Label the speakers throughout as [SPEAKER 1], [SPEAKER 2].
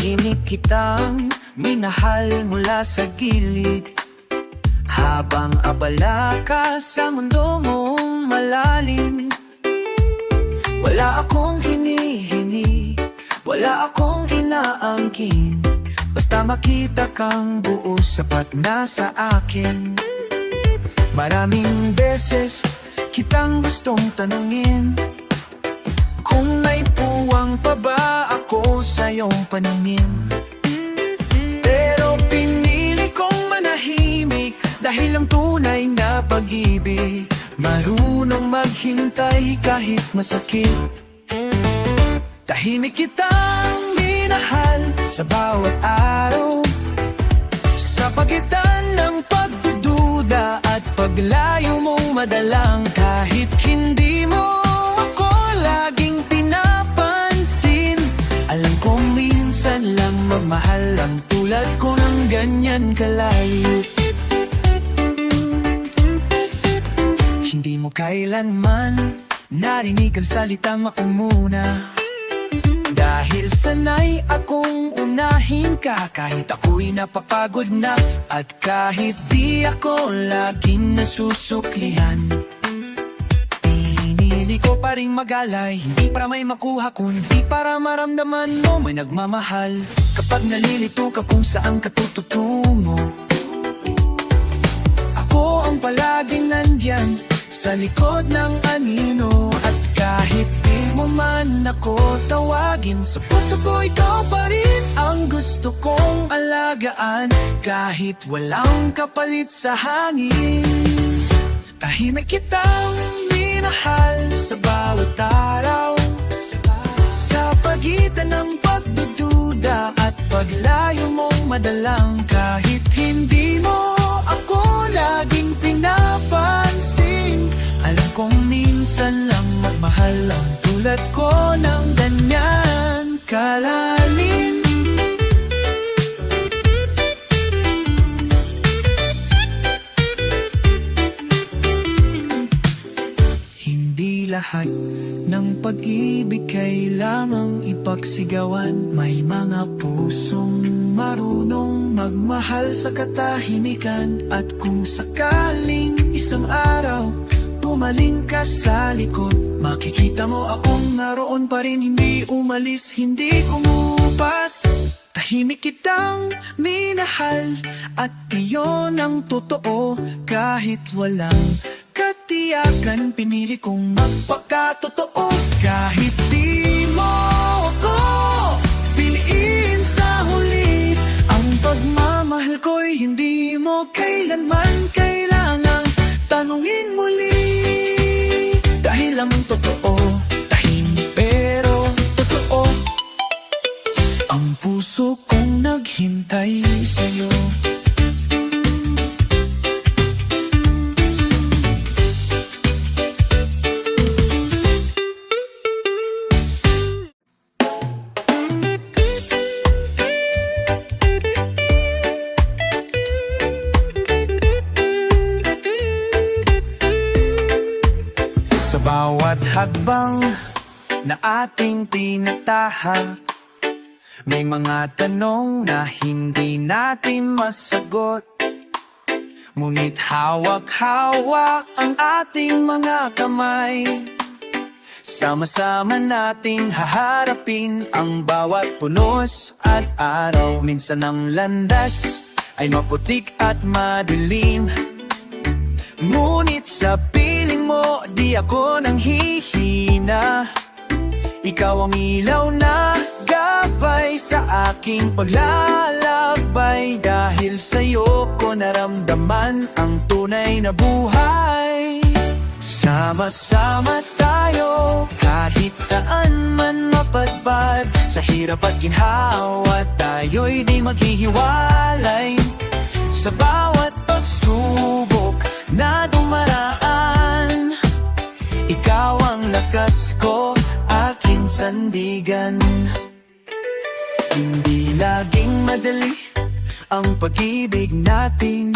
[SPEAKER 1] Tahimik kitang minahal mula sa gilid, habang abala ka sa mundo mong malalim. Wala akong hinihingi, wala akong inaangkin, basta makita kang buo sapat na sa akin. Maraming beses kitang gustong tanungin kung may puwang pa ba ako sa iyong paningin. Pero pinili kong manahimik dahil ang tunay na pag-ibig marunong maghintay kahit masakit. Tahimik kitang minahal sa bawat araw, sa pagitan ng pagdududa at paglayo mong madalang. Kahit hindi mo ako laging pinapansin, alam kong minsan lang magmahal ang tulad ko ng ganyan kalayo. Hindi mo kailanman narinig ang salitang ako muna, dahil sanay akong unahin ka kahit ako'y napapagod na, at kahit di ako laging nasusuklihan. Pinili ko pa rin magalay, hindi para may makuha kundi para maramdaman mo may nagmamahal. Kapag nalilito ka kung saan ka tututungo, ako ang palaging nandyan sa likod ng anino. At kahit di mo man ako tawagin, sa puso ko ikaw pa rin ang gusto kong alagaan, kahit walang kapalit sa hangin. Tahimik kitang minahal sa bawat araw, sa pagitan ng pagdududa at paglayo mong madalang. Kahit hindi mo ako laging pinapansin, alam kong minsan lang magmahal ang tulad ko ng ganyan kalalim. Hindi lahat ng pag-ibig kailangang ipagsigawan. May mga pusong marunong magmahal sa katahimikan, at kung sakaling isang araw umaling ka sa likod, makikita mo akong naroon pa rin, hindi umalis, hindi kumupas. Tahimik kitang minahal at iyon ang totoo, kahit walang katiyakan pinili kong magpakatotoo. Kahit di mo ako piliin sa huli, ang pagmamahal ko'y hindi mo kailanman kailangang tanungin muli. Dahil ang totoo, tahimik pero totoo, ang puso kong naghintay sa'yo. Sa bawat hakbang na ating tinatahak, may mga tanong na hindi natin masagot. Ngunit hawak-hawak ang ating mga kamay, sama-sama nating haharapin ang bawat punos at araw. Minsan ang landas ay maputik at madilim, ngunit sa piling mo di ako nang hihina. Ikaw ang ilaw na gabay sa aking paglalakbay, dahil sa'yo ko naramdaman ang tunay na buhay. Sama-sama tayo kahit saan man mapadpad, sa hirap at ginhawa tayo'y di maghihiwalay. Sa bawat pagsubok na dumaraan, ikaw ang lakas ko, aking sandigan. Hindi laging madali ang pag-ibig natin,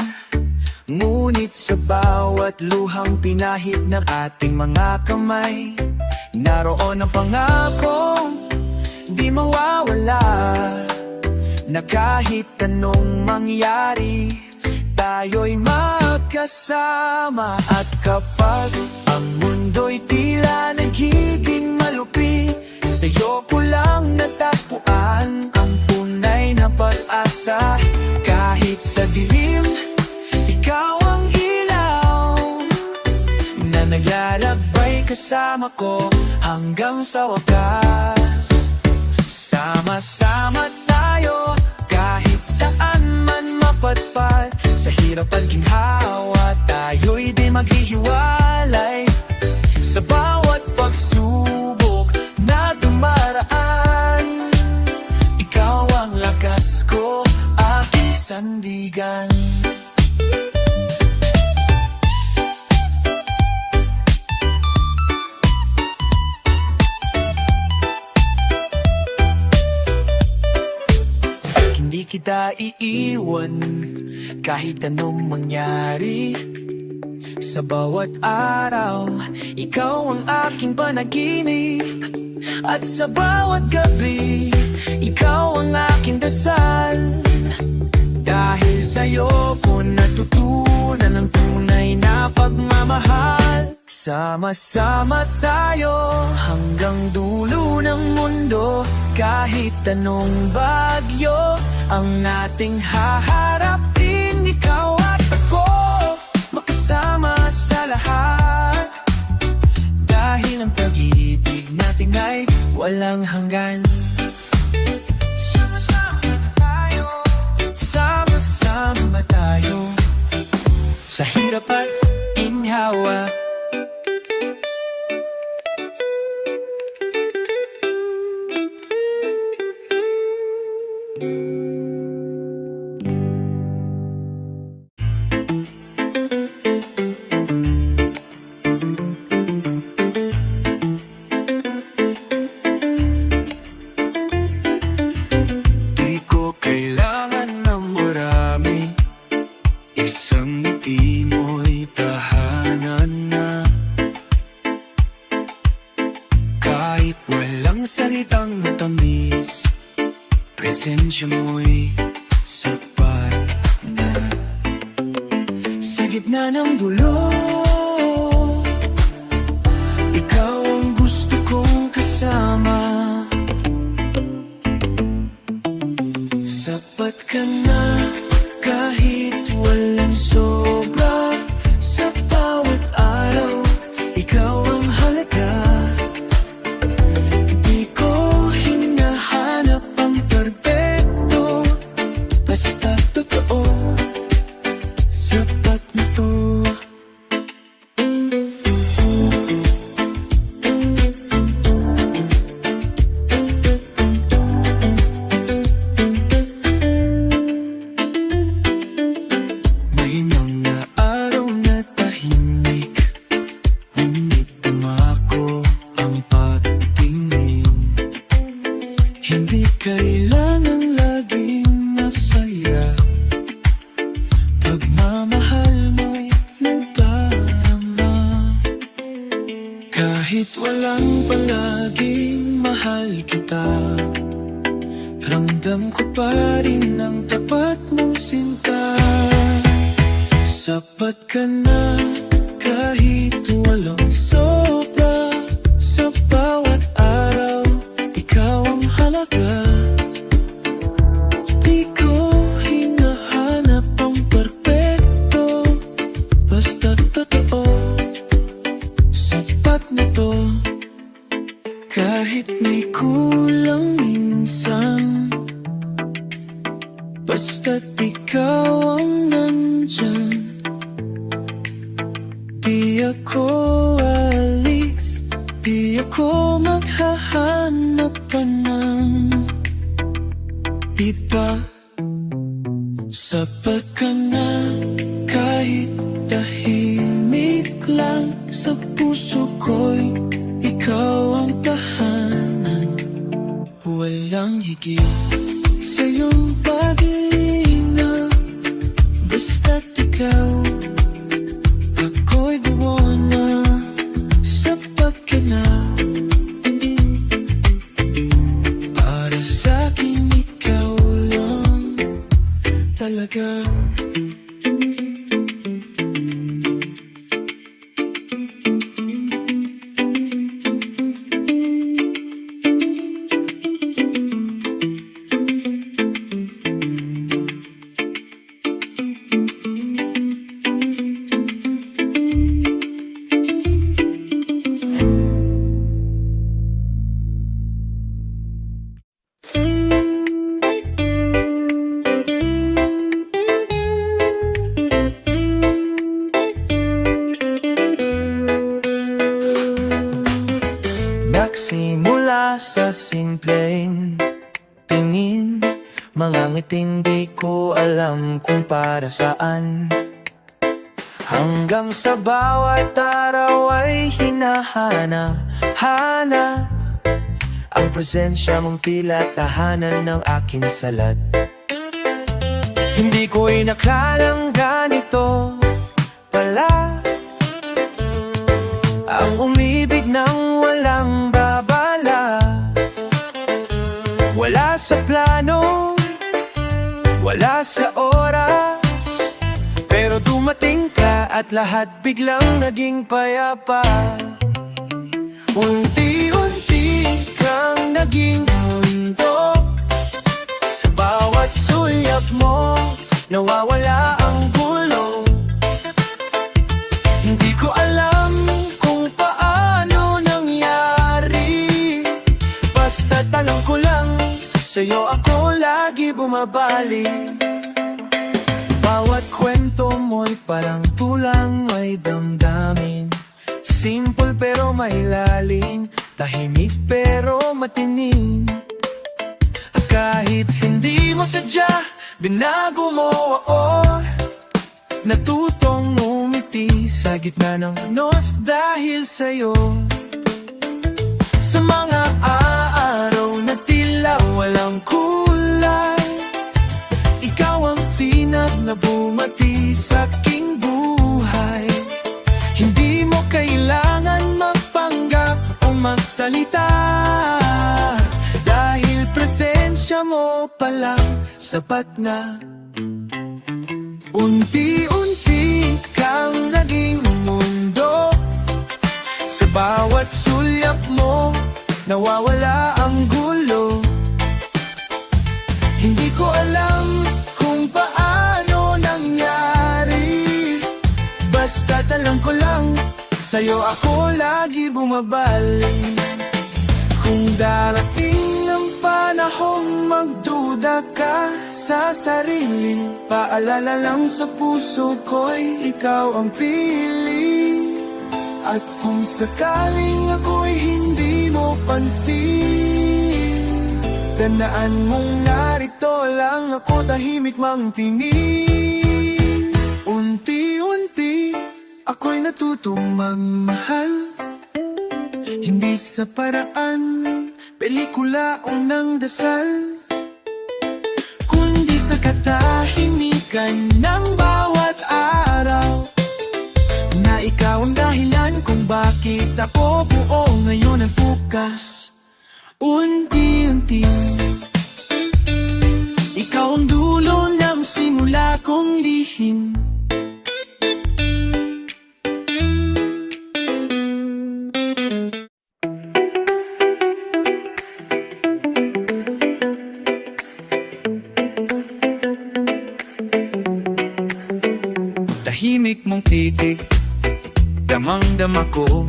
[SPEAKER 1] ngunit sa bawat luhang pinahid ng ating mga kamay, naroon ang pangakong di mawawala. na kahit anong mangyari, tayo'y magkasama. At kapag ang mundo'y tila nagiging malupit, sa'yo ko lang natagpuan ang tunay na pag-asa. Kahit sa dilim, ikaw ang ilaw na naglalakbay kasama ko hanggang sa wakas. Sama-sama tayo kahit saan man mapadpad, sa hirap at ginhawa tayo'y di maghihiwalay. Sa bawat pagsubok na dumaraan, ikaw ang lakas ko, aking sandigan. Hindi kita iiwan kahit anong mangyari. Sa bawat araw, ikaw ang aking panaginip. At sa bawat gabi, ikaw ang aking dasal. Dahil sa'yo ko natutunan ang tunay na pagmamahal. Sama-sama tayo hanggang dulo ng mundo. Kahit anong bagyo ang nating haharapin, ikaw at ako makasama sa lahat. Dahil ang pag-ibig natin ay walang hanggan. Sama-sama tayo, sama-sama tayo, sa hirap at ginhawa. Isang ngiti mo'y tahanan na. Kahit walang salitang matamis, presensya mo'y sapat na. Sa gitna ng gulo, ikaw ang gusto kong kasama. Sapat ka na kahit walang sobra. Sa bawat araw, ikaw ang halaga. Di ko hinahanap ang perpekto, basta totoo, sapat na to. May mga araw na tahimik, ngunit tumako ang pagtingin. Hindi kailangan laging masaya, pagmamahal mo'y nagdarama. Kahit walang palaging mahal kita, ramdam ko pa rin ang tapat mong sinta. Sapat ka na kahit walang sobra. Sa bawat araw, ikaw ang halaga. Di ko hinahanap ang perpekto, basta totoo, sapat na to. Kahit may kulang minsan, basta't ikaw ang nandyan. Di ako alis, di ako maghahanap pa ng iba. Sapat ka na kahit tahimik lang. Sa puso ko'y ikaw ang tahanan. Walang higit sa iyong paglilinaw, basta't ikaw ako'y buo na. Sapat ka na, para sa'kin ikaw lang. sa simpleng tingin. Mga ngiting di ko alam kung para saan. Hanggang sa bawat araw ay hinahanap ang presensya mong tila tahanan ng aking salat. Hindi ko inakalang ganito pala ang umibig ng walang babala. Wala sa plano, wala sa oras, pero dumating ka at lahat biglang naging payapa. Unti-unti kang naging mundo, sa bawat sulyap mo nawawala ang gulo. Hindi ko alam kung paano nangyari, basta't alam ko lang sa'yo ako lagi bumabalik. Bawat kwento mo'y parang tulang may damdamin, simple pero may lalim, tahimik pero matining. At kahit hindi mo sadya, binago mo ako, natutong umiti sa gitna ng nos dahil sa'yo. Sa mga araw na tila walang kulay, ikaw ang sinag na bumati sa aking buhay. Hindi mo kailangan magpanggap o magsalita, dahil presensya mo palang sapat na. Unti-unti kang naging mundo, sa bawat sulyap mo nawawala ang gulo. Hindi ko alam kung paano nangyari, basta't alam ko lang sa'yo ako lagi bumabalik. Kung darating ang panahong magduda ka sa sarili, paalala lang sa puso ko'y ikaw ang pili. At kung sakaling ako'y hindi mo pansin, tandaan mong narito lang ako, tahimik mang tingin. Unti-unti ako'y natutong magmahal, hindi sa paraan pelikula o ng dasal, kundi sa katahimikan ng bawat araw, na ikaw ang dahilan kung bakit ako buo ngayon at bukas. Unti-unti ikaw ang dulo ng simula kong lihim. Tahimik mong titig, damang-dama ko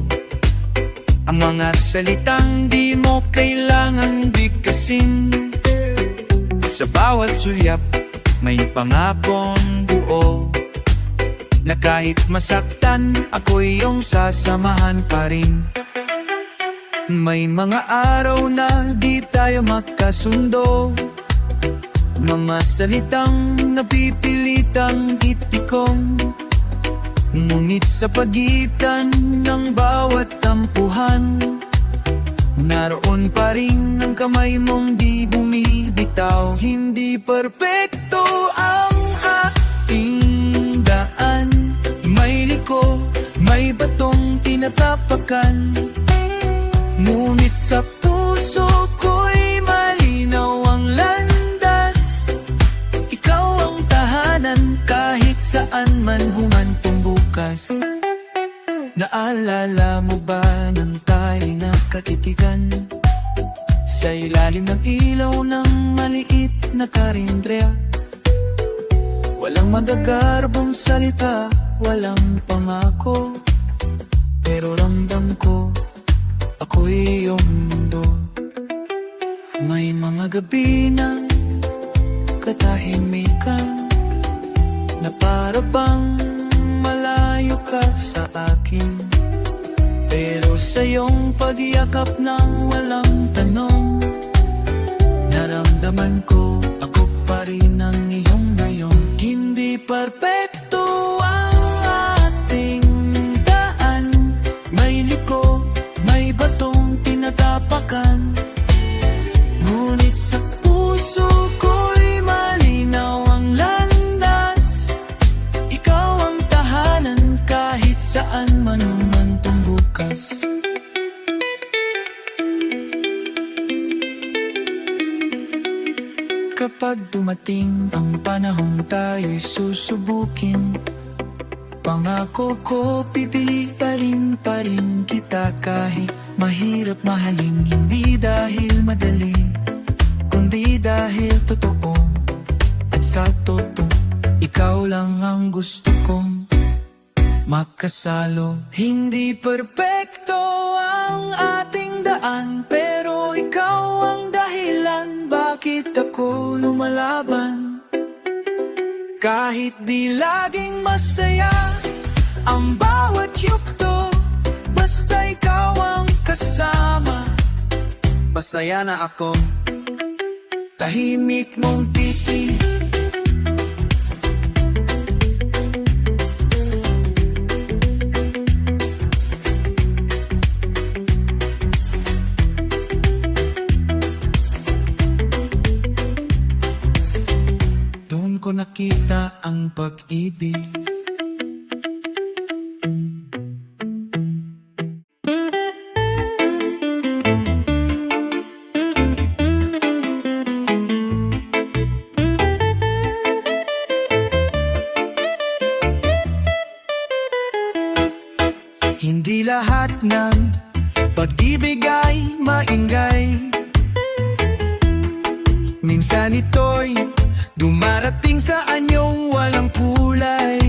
[SPEAKER 1] ang mga salitang di mo kailangan bigkasin. Sa bawat sulyap may pangakong buo, na kahit masaktan ako'y iyong sasamahan pa rin. May mga araw na di tayo magkasundo, mga salitang napipilitang itikong, ngunit sa pagitan ng bawat tampuhan, naroon pa rin ang kamay mong di bumibitaw. Hindi perpekto ang ating daan, may liko, may batong tinatapakan, ngunit sa puso ko'y malinaw ang landas. Ikaw ang tahanan kahit saan man humantong bukas. Naalala mo ba nang tayo'y nakatitigan sa ilalim ng ilaw ng maliit na karindrya? Walang magagarbong salita, walang pangako, pero ramdam ko ako'y iyong mundo. May mga gabi ng katahimikan, na para bang malayo ka sa akin, pero sa iyong pagyakap ng walang tanong. Naramdaman ko, ako pa rin ang iyong ngayon. Hindi perpekto ang ating daan, may liko, may batong tinatapakan. Ngunit sa puso ko'y malinaw ang landas. Ikaw ang tahanan kahit saan man umantong bukas. Kapag dumating ang panahong tayo'y susubukin, pangako ko pipili pa rin kita kahit mahirap mahalin. Hindi dahil madali, kundi dahil totoo. At sa totoo, ikaw lang ang gusto kong makasalo. Hindi perpekto ang ating daan, pero ikaw ang dahilan bakit ako lumalaban. Kahit di laging masaya ang bawat yugto, basta ikaw ang kasama. Masaya na ako, tahimik mong titig. Doon ko nakita ang pag-ibig. Hindi lahat ng pag-ibig ay maingay. Minsan ito'y dumarating sa anyong walang kulay.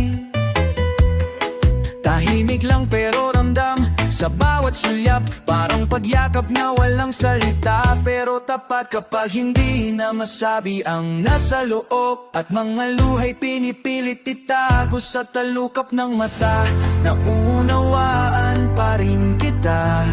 [SPEAKER 1] Tahimik lang pero ramdam sa bawat sulyap, parang pagyakap na walang salita, pero tapat kapag hindi na masabi ang nasa loob. At mga luha'y pinipilit itago sa talukap ng mata. Naunawaan pa rin kita,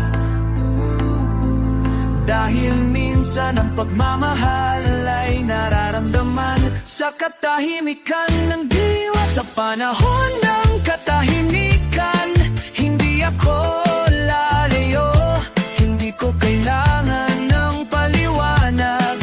[SPEAKER 1] dahil minsan ang pagmamahal ay nararamdaman sa katahimikan ng diwa. Sa panahon ng katahimikan, hindi ako lalayo. Hindi ko kailangan ng paliwanag,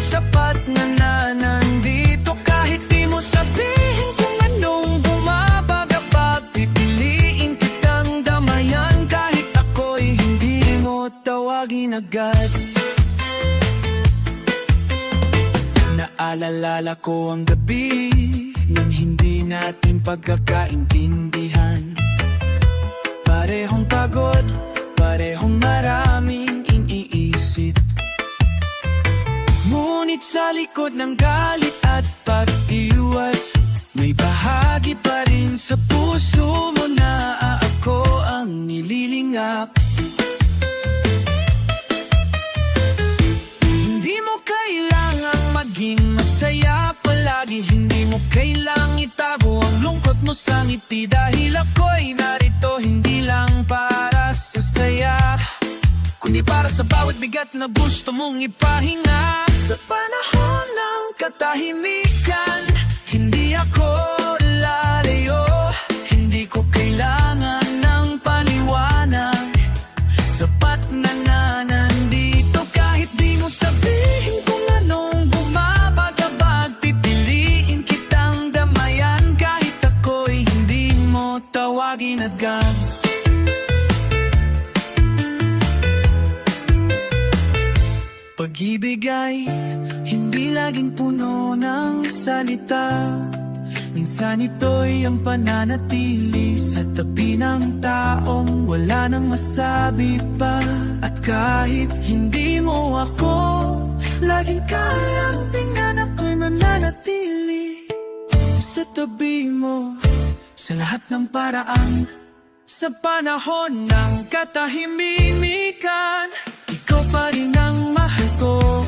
[SPEAKER 1] sapat na nandito. Kahit di mo sabihin kung anong bumabagabag, pipiliin kitang damayan kahit ako'y hindi mo tawagin agad. Naalala ko ang gabi nang hindi natin pagkakaintindihan. Parehong pagod, parehong maraming iniisip. Ngunit sa likod ng galit at pag-iwas, may bahagi pa rin sa puso mo na ako ang nililingap. Hindi mo kailangang maging masaya palagi, hindi mo kailangang itago ang lungkot mo sa ngiti, dahil ako'y narito hindi lang para sa saya, kundi para sa bawat bigat na gusto mong ipahinga. Sa panahon ng katahimikan, hindi ako lalayo. Hindi ko kailangan ng paliwanag, sapat na nandito. Kahit di mo sabihin kung anong bumabagabag, pipiliin kitang damayan kahit ako'y hindi mo tawagin agad. Pag-ibig ay hindi laging puno ng salita. Minsan ito'y ang pananatili sa tabi ng taong wala nang masabi pa. At kahit hindi mo ako laging kayang tingnan, ako'y mananatili sa tabi mo sa lahat ng paraan. Sa panahon ng katahimikan, ikaw pa rin ang mahal ko.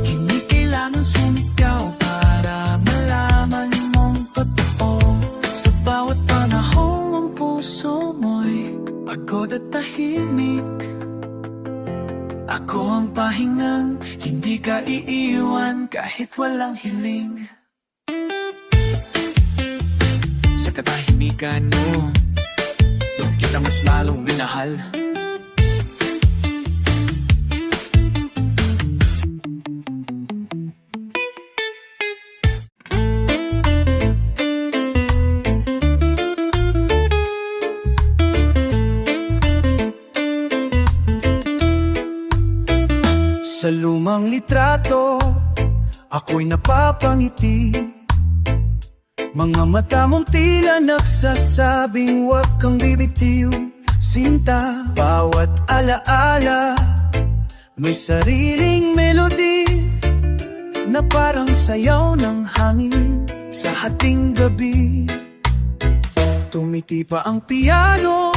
[SPEAKER 1] Hindi kailangan sumigaw para malaman mong totoo. Sa bawat panahon ang puso mo'y pagod. pagod at tahimik. Ako ang pahingang hindi ka iiwan kahit walang hiling. Sa katahimikan mo, doon kita mas lalong minahal. Sa lumang litrato, ako'y napapangiti. Mga mata mong tila nagsasabing huwag kang bibitiw. Sinta, bawat alaala may sariling melody na parang sayaw ng hangin sa hating gabi. Tumiti pa ang piano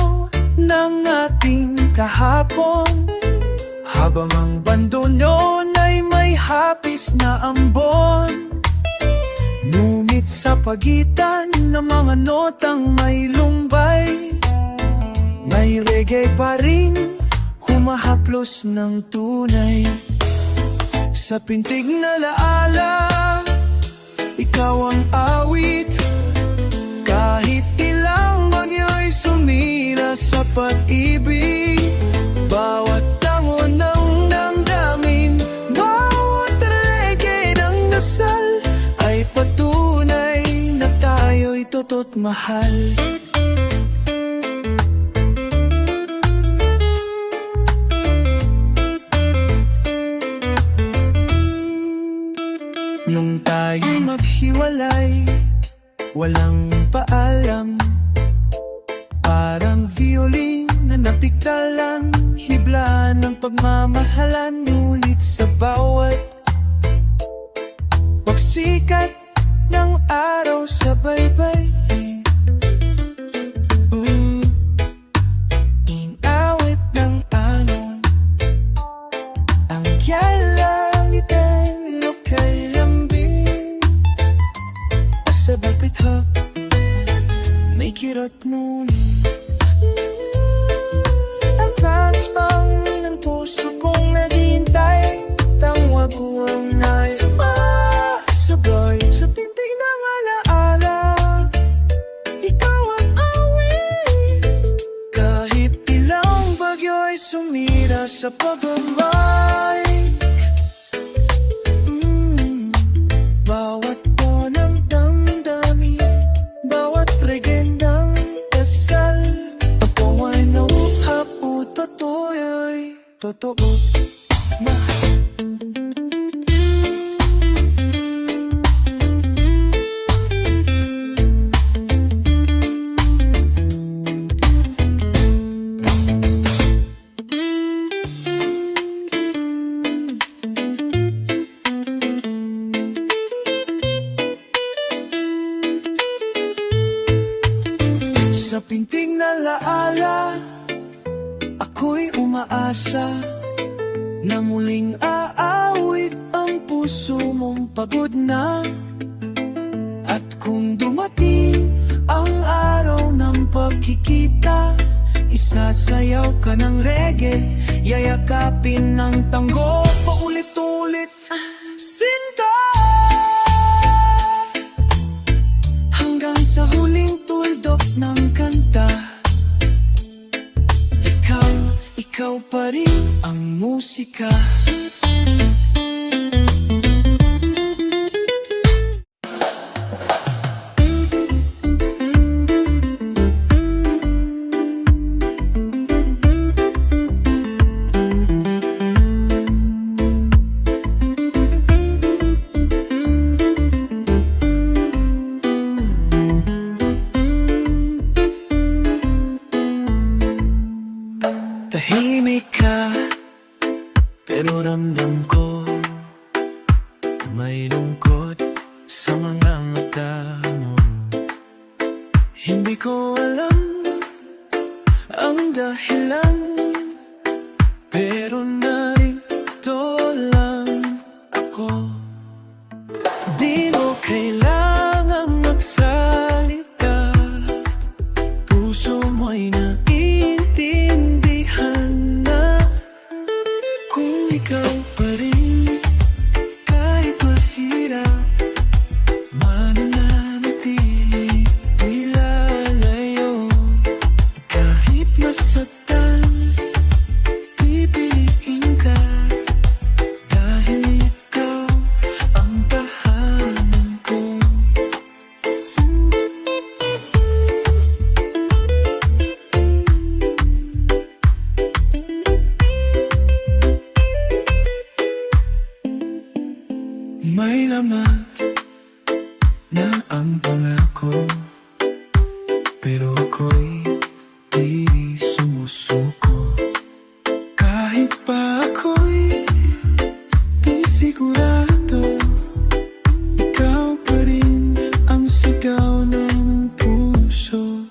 [SPEAKER 1] ng ating kahapon, habang ang bandolyon ay may hapis na ambon. Ngunit sa pagitan ng mga notang may lumbay, may reggae pa rin humahaplos ng tunay. Sa pintig na laala, ikaw ang awit. Kahit ilang bagyo'y sumira sa pag-ibig, bawat tango ng damdamin, bawat reggae ng dasal ay patunay na tayo'y toto't mahal. Nung tayo maghiwalay, walang paalam, parang violin na napiktalan, hibla ng pagmamahalan. Ngunit sa bawat pagsikat ng araw sa baybay, inawit ng alon, ang langit ay lukay lambing. Sa bagpithak, may kirot ngunit ang halos pang ng puso kong naghihintay. Tangwa ko ang naisabay sa pintig ng alaala, ikaw ang awit. Kahit ilang bagyo'y sumira sa pagbabay, bawat ng damdamin, bawat regendang dasal, ako ay nauhap o totoo'y totoo. Sa pintig na laala, ako'y umaasa na muling aawit ang puso mong pagod na. At kung dumating ang araw ng pagkikita, isasayaw ka ng reggae, yayakapin ng tango, paulit-ulit, sinta, hanggang sa huling tuldok ng kanta. Ikaw pa rin ang musika. Tahimik ka, pero ramdam ko may lungkot sa mga mata mo. Hindi ko alam ang dahilan, pero narito lang ako. Di mo kailangang magsalita, puso mo'y naiintindihan. nilamag na ang pangako, pero ako'y di sumusuko. Kahit pa ako'y di sigurado, ikaw pa rin ang sigaw ng puso.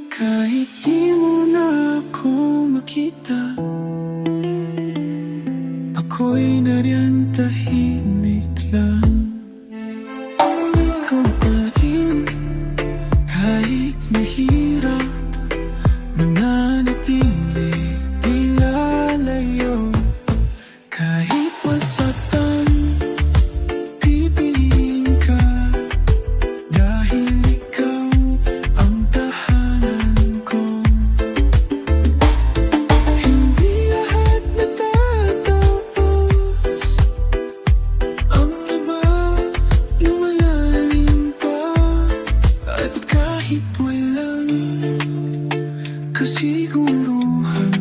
[SPEAKER 1] Kahit di mo na ako makita, ako'y nariyan tahimik lang. Ikaw pa rin, kahit mahirap mananatili, di lalayo. Kahit masaktan, pipiliin ka, dahil ikaw ang tahanan ko. Hindi lahat natatapos, ang iba lumalalim pa. At kahit walang kasiguruhan,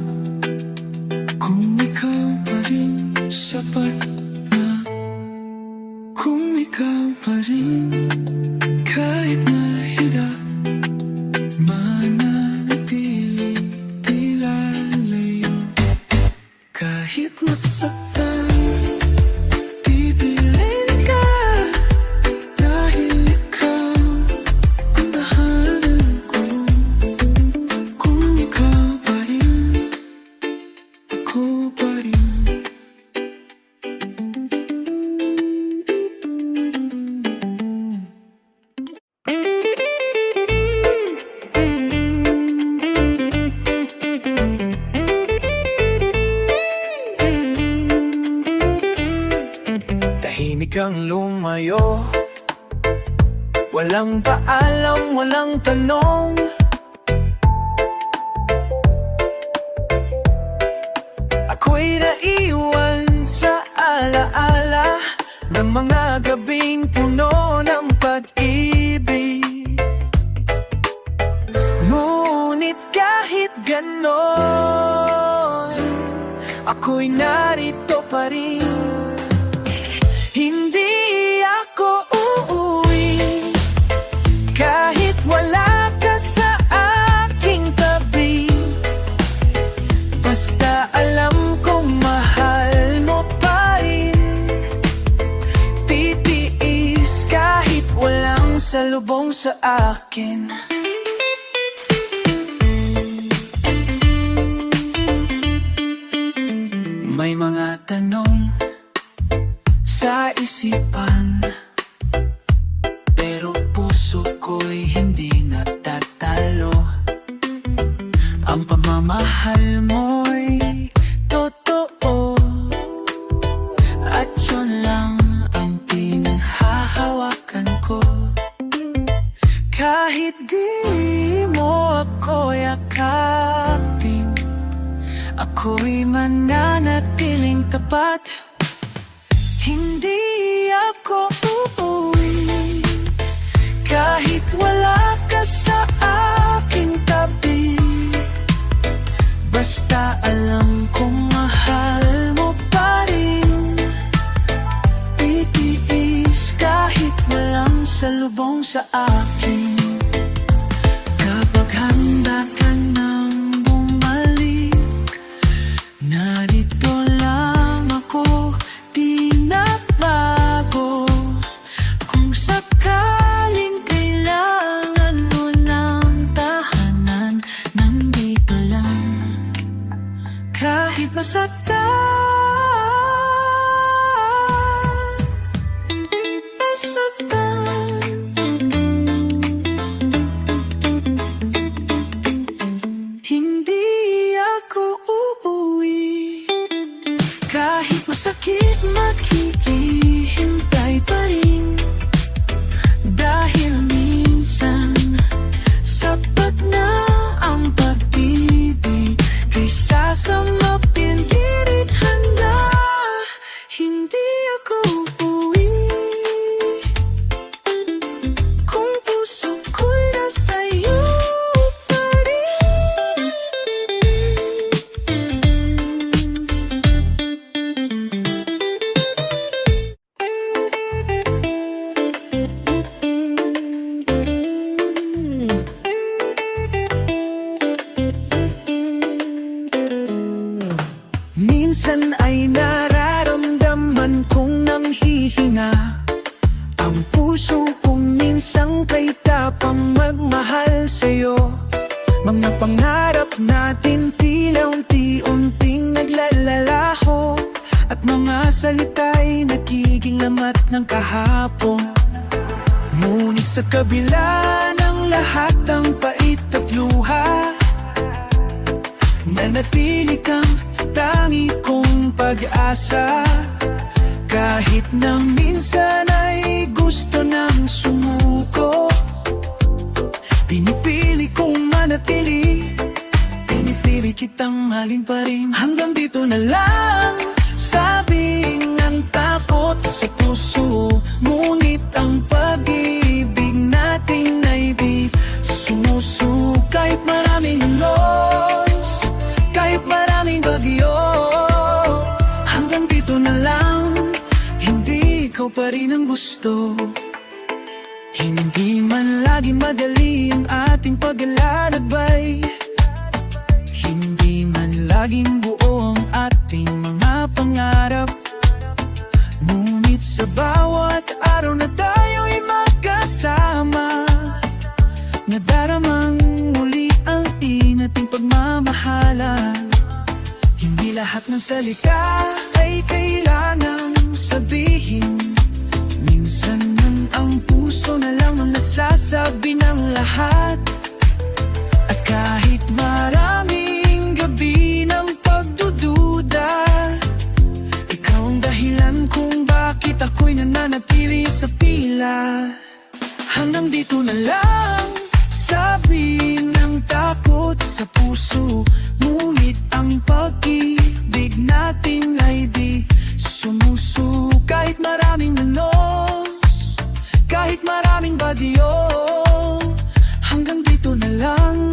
[SPEAKER 1] kung ikaw pa rin sapat na, kung ikaw pa rin kahit mahirap mananatili, di lalayo. Kahit masaktan, pipiliin ka, dahil ikaw ang tahanan ko. Kung ikaw pa rin, ako pa rin. Tahimik kang lumayo, walang paalam, walang tanong. Ako'y naiwan sa alaala ng mga gabing puno ng pag-ibig. Ngunit kahit ganon, ako'y narito pa rin. Hindi ako uuwi kahit wala ka sa aking tabi. Basta alam kong mahal mo pa rin. Titiis kahit walang salubong sa akin. May mga tanong sa isipan, pero puso ko'y hindi natatalo. Ang pagmamahal mo'y totoo, at yun lang ang pinanghahawakan ko. Kahit di mo ako yakapin, ako'y mananatiling tapat. Hindi ako uuwi kahit wala ka sa aking tabi. Basta alam kong mahal mo pa rin. Titiis kahit walang salubong sa akin. Kapag handa ka nang bumalik, narito lang ako, di nagbago. Kung sakaling kailangan mo ng tahanan, nandito lang. Kahit masaktan, nasaktan. Hindi ako uuwi kahit masakit, maghihintay pa rin. Dahil minsan sapat na ang pag-ibig kaysa sa mapili. minsan ay nararamdaman kong nanghihinga. Ang puso kong minsan kay tapang magmahal sa'yo. Mga pangarap natin tila unti-unting naglalalaho, at mga salita'y nagiging lamat ng kahapon. Ngunit sa kabila ng lahat ng pait at luha, nanatili kang tangi kong pag-asa. Kahit na minsan ay gusto nang sumuko, pinipili kong manatili, pinipili kitang mahalin pa rin. Hanggang dito na lang, sabi ng takot sa puso. Ngunit ang pag-ibig natin ay di sumusuko. Kahit maraming loss, kahit maraming bagyo, hanggang dito na lang, hindi ikaw pa rin ang gusto. Hindi man laging madali ang ating paglalakbay, hindi man laging buo ang ating mga pangarap. Ngunit sa bawat araw na tayo'y magkasama, nadaramang muli ang ating pagmamahalan. Hindi lahat ng salita ay kailangang sabihin, minsan ang puso na lang ang nagsasabi ng lahat. At kahit maraming gabi ng pagdududa, ikaw ang dahilan kung bakit ako'y nananatili sa pila. Hanggang dito na lang, sabi ng takot sa puso. Ngunit ang pag-ibig natin ay di sumusuko. Kahit maraming loss, kahit maraming bagyo, hanggang dito na lang,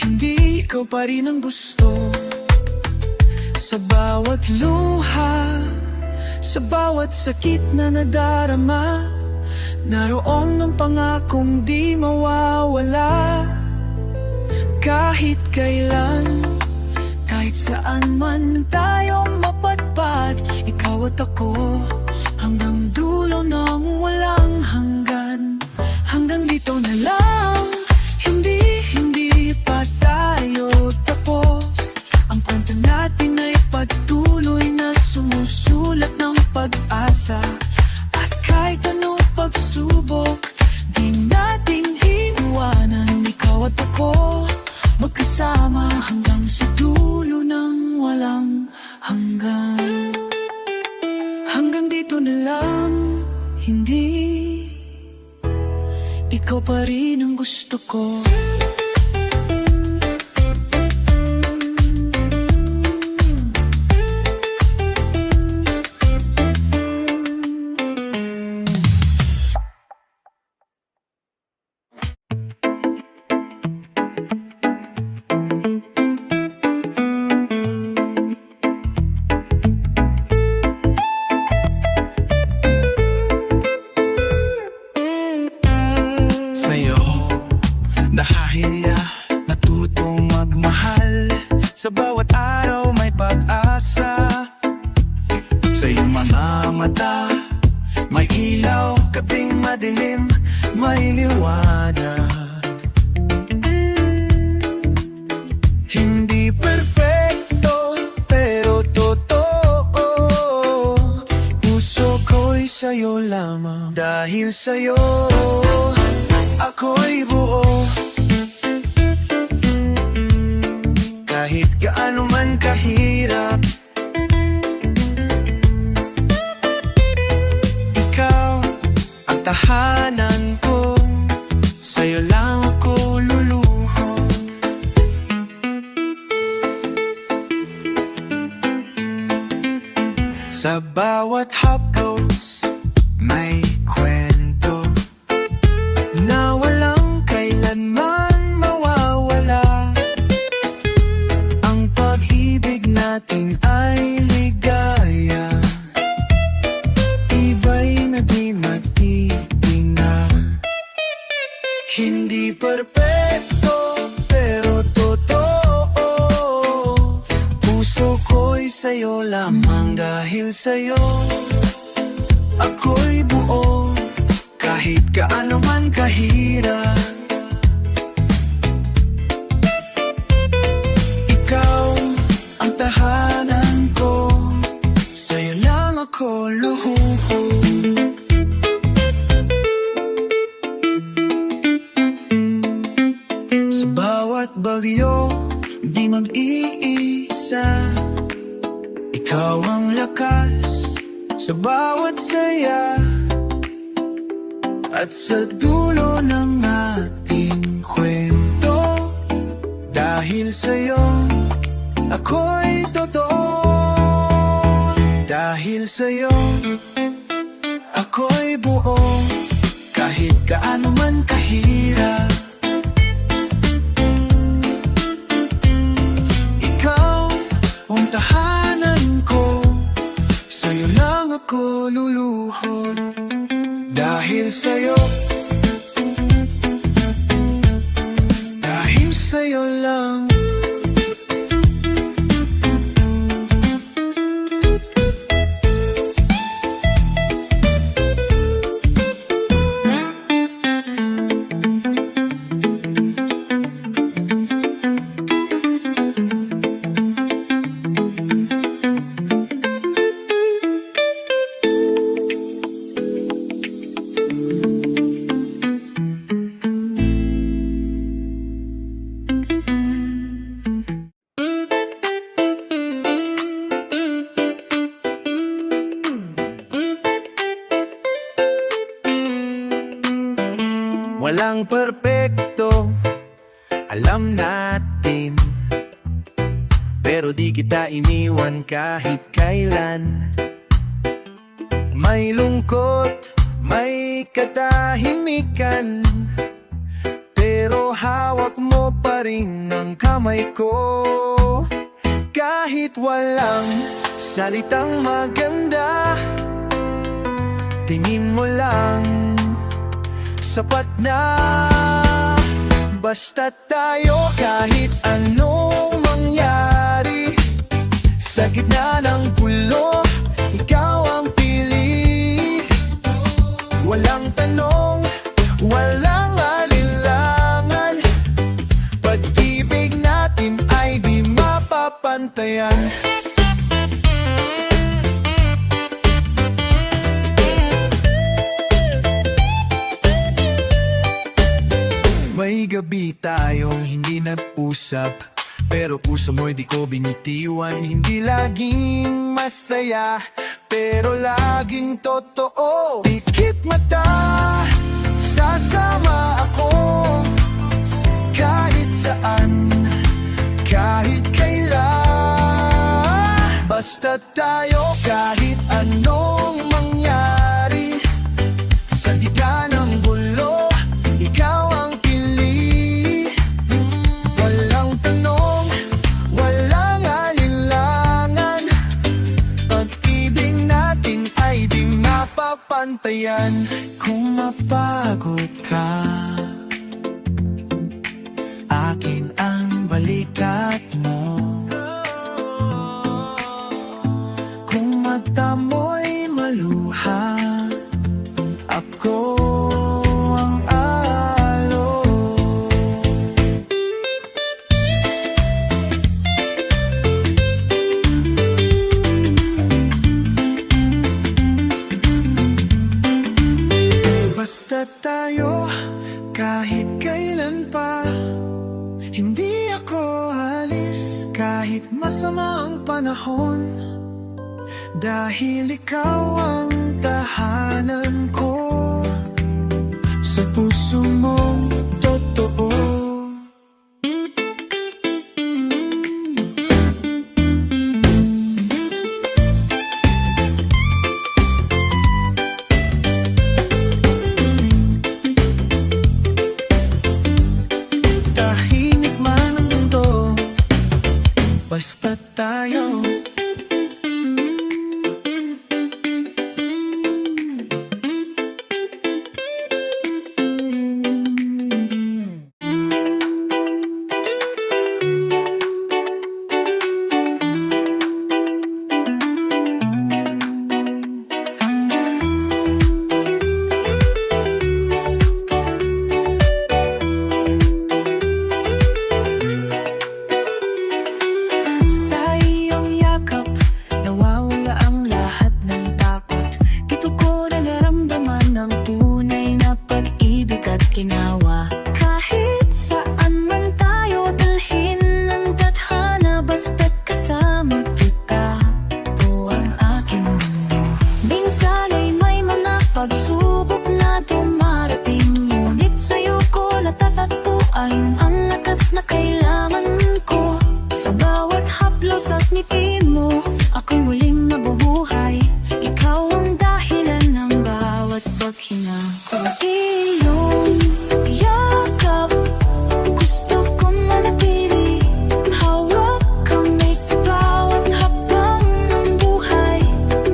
[SPEAKER 1] hindi ikaw pa rin ang gusto. Sa bawat luha, sa bawat sakit na nadarama, naroon ang pangakong di mawawala. Kahit kailan, kahit saan man tayo mapadpad, ikaw at ako, hanggang dulo ng walang hanggan. Hanggang dito na lang, hindi pa tayo tapos. Ang kwento natin ay patuloy na sumusulat ng pag-asa. At kahit anong pagsubok, di natin iiwanan, ikaw at ako, magkasama hanggang sa dulo ng walang hanggan. Hanggang dito na lang, hindi ikaw pa rin ang gusto ko. Dahil natutong magmahal, sa bawat araw may pag-asa. Sa iyong mga mata may ilaw, gabing madilim may liwanag. Hindi perfecto pero totoo, puso ko'y sa'yo lamang. Dahil sa'yo ako'y buo. Kahit gaano man kahirap, ikaw ang tahanan ko, sa'yo lang ako luluhod. Sa bawat haplos may kwento na walang kailanman mawawala. Ang pag-ibig natin ay ligaya, iba'y na di matitinag. Hindi perpekto pero totoo, puso ko'y sa'yo lamang. Dahil sa'yo ako'y buo, kahit gaano man kahirap. Ikaw ang tahanan ko, sa'yo lang ako luhubog. Sa bawat bagyo, di mag-iisa. Ikaw ang lakas sa bawat saya, at sa dulo ng ating kwento. Dahil sa'yo ako'y totoo. Dahil sa'yo ako'y buo, kahit gaano man kahirap. Tahanan ko, sa'yo lang ako luluhod. Dahil sa'yo, dahil sa'yo lang. Walang perpekto, alam natin, pero di kita iniwan kahit kailan. May lungkot, may katahimikan, pero hawak mo pa rin ang kamay ko. Kahit walang salitang maganda, tingin mo lang sapat na. Basta tayo, kahit anong mangyari, sa gitna ng gulo, ikaw ang pili. Walang tanong, walang alinlangan, pag-ibig natin ay di mapapantayan. May gabi tayong hindi nag-usap, pero puso mo'y di ko binitiwan. Hindi laging masaya, pero laging totoo. Pikit mata, sasama ako, kahit saan, kahit kailan. Basta tayo, kahit anong mangyari, sa gitna ng gulo, ikaw ang pantayan. Kung mapagod ka, akin ang balikat mo. Kung mata mo'y maluha, ako ang alo. Basta tayo, kahit kailan pa, hindi ako alis kahit masama ang panahon. Dahil ikaw ang tahanan ko, sa puso mong totoo. Basta tayo.
[SPEAKER 2] ay ang lakas na kailangan ko. Sa bawat haplos at ngiti mo, ako'y muling nabubuhay. Ikaw ang dahilan ng bawat paghinga ko. Iyong yakap, gusto kong manatili. Hawak kamay sa bawat hakbang ng buhay.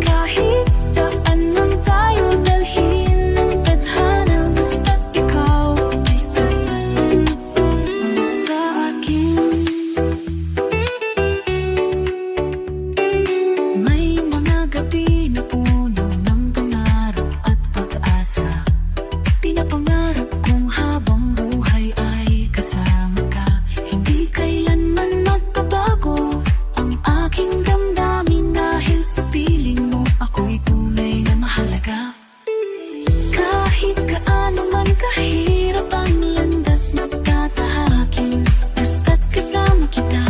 [SPEAKER 2] Kahit saan man tayo dalhin ng tadhana, basta't ikaw ay sapat sa akin. May mga gabi na puno ng pangarap at pag-asa. Pinapangarap kong habang buhay ay kasama ka. Hindi kailanman magbabago ang aking damdamin, dahil sa piling mo ako'y tunay na mahalaga. Kahit gaano man kahirap ang landas na tatahakin, basta't kasama kita,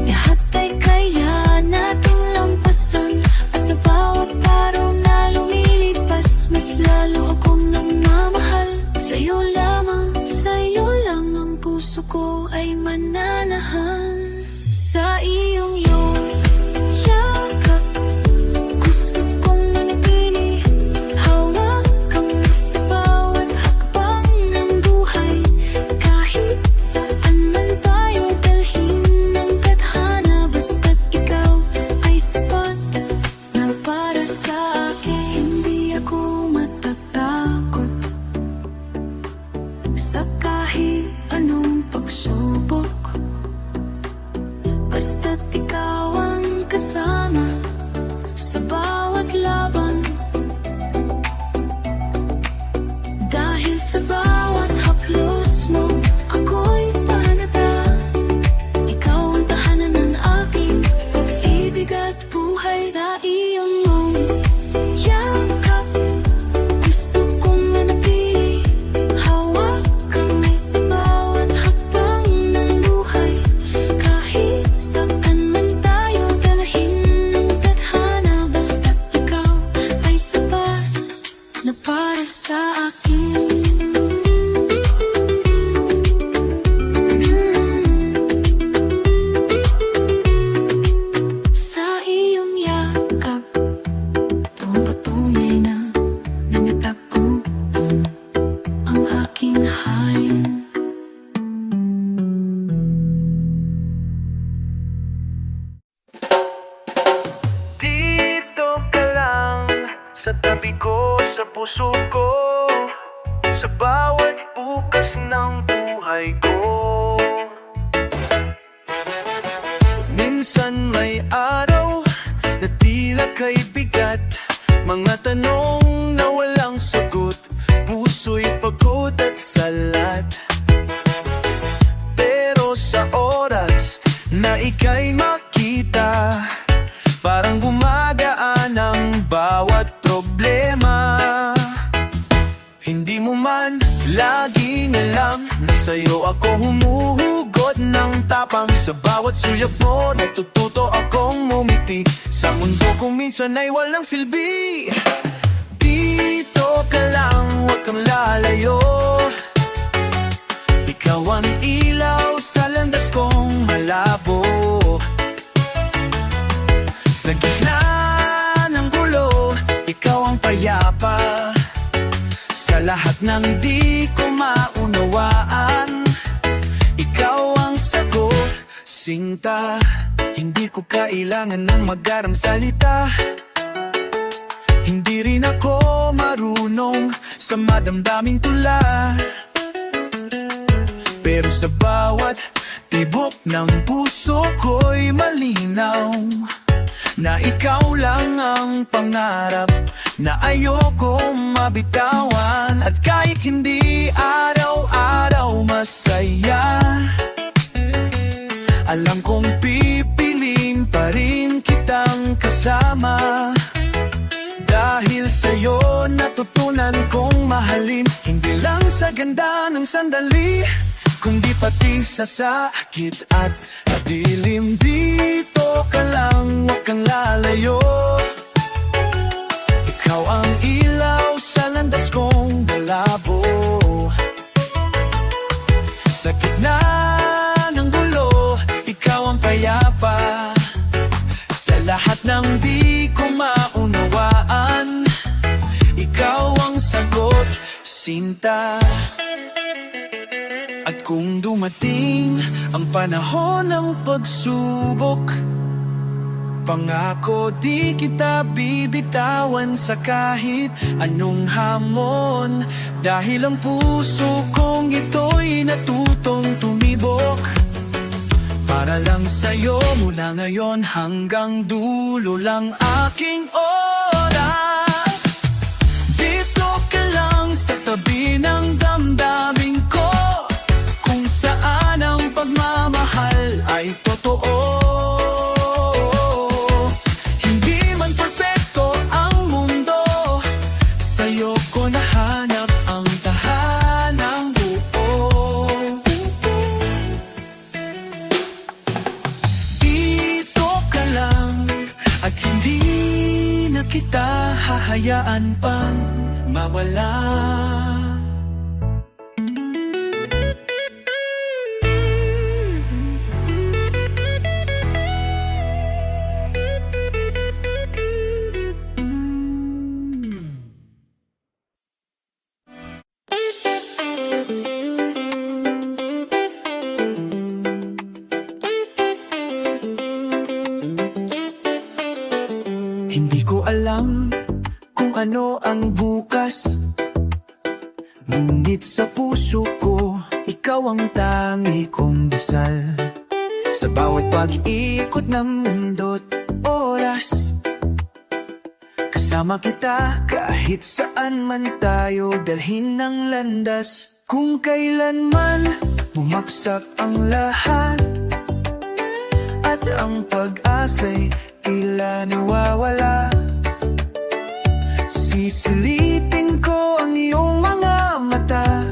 [SPEAKER 2] lahat ay kaya nating lampasan. At sa bawat araw na lumilipas, mas lalo akong nagmamahal. Sa'yo lang ang puso ko ay mananahal. Sa iyong yakap, gusto kong manatili. Hawak kamay sa bawat hakbang ng buhay. Kahit saan man tayo dalhin ng tadhana, basta't ikaw ay sapat na para sa akin. Hindi ako matatakot sa kahit anong pagsubok, basta't ikaw ang kasama sa bawat laban. Dahil sa bawat haplos mo, ako'y panata. Ikaw ang tahanan ng aking pag-ibig at buhay. Sa iyong yakap, gusto kong manatili. Hawak kamay sa bawat hakbang ng buhay. Kahit saan man tayo dalhin ng tadhana, basta't ikaw ay sapat na para sa akin. Sa iyong yakap, patunay na nanatagpuan ang aking hain.
[SPEAKER 1] Dito ka lang, sa tabi ko, sa puso ko, sa bawat bukas ng buhay ko. Minsan may araw na tila kay bigat, mga tanong na walang sagot, puso'y pagod at salat. Pero sa oras na ika'y makita, parang gumagaan ang bawat problema. Hindi mo man laging alam na sa'yo ako humuhugot ng tapang. Sa bawat suyap mo, natututo akong ngumiti sa mundo kung minsan ay walang silbi. Dito ka lang, huwag kang lalayo. Ikaw ang ilaw sa landas kong malabo. Sa gitna ng gulo, ikaw ang payapa. Sa lahat ng di ko maunawaan, ikaw ang sagot, sinta. Hindi ko kailangan ng magarang salita. Hindi rin ako marunong sa madamdaming tula. Pero sa bawat tibok ng puso ko'y malinaw na ikaw lang ang pangarap na ayoko mabitawan. At kahit hindi araw-araw masaya, alam kong pipiliin pa rin kitang kasama. Dahil sa'yo natutunan kong mahalin, hindi lang sa ganda ng sandali, kundi pati sa sakit at dilim. Dito ka lang, huwag kang lalayo. Ikaw ang ilaw sa landas kong malabo. Sa gitna ng gulo, ikaw ang payapa. Sa lahat ng di ko maunawaan, ikaw ang sagot, sinta. At kung dumating ang panahon ng pagsubok, pangako di kita bibitawan sa kahit anong hamon. Dahil ang puso kong ito'y natutong tumibok para lang sa'yo, mula ngayon hanggang dulo lang aking oras. Dito ka lang sa tabi ng damdamin ko, kung saan ang pagmamahal ay totoo. Kita hahayaan pang mawala. Hindi ko alam kung ano ang bukas, ngunit sa puso ko, ikaw ang tangi kong dasal. Sa bawat pag-ikot ng mundo't oras, kasama kita kahit saan man tayo dalhin ng landas. Kung kailanman bumagsak ang lahat at ang pag-asa'y tila nawawala, sisilipin ko ang iyong mga mata,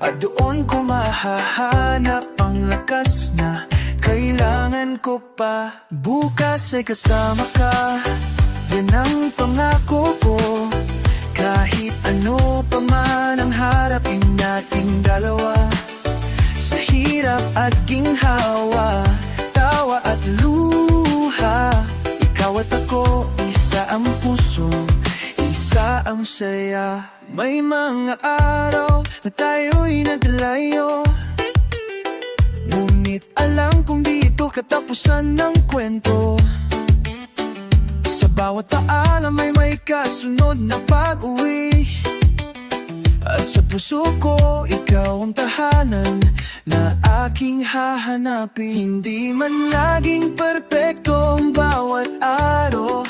[SPEAKER 1] at doon ko mahahanap ang lakas na kailangan ko pa. Bukas ay kasama ka, yan ang pangako ko. Kahit ano pa man ang harapin nating dalawa, sa hirap at ginhawa, tawa at luha, ikaw at ako, isa ang puso, isa ang saya. May mga araw na tayo'y naglayo, ngunit alam kong dito katapusan ng kwento. Sa bawat paalam ay may kasunod na pag-uwi, at sa puso ko, ikaw ang tahanan na aking hahanapin. Hindi man laging perpekto ang bawat araw,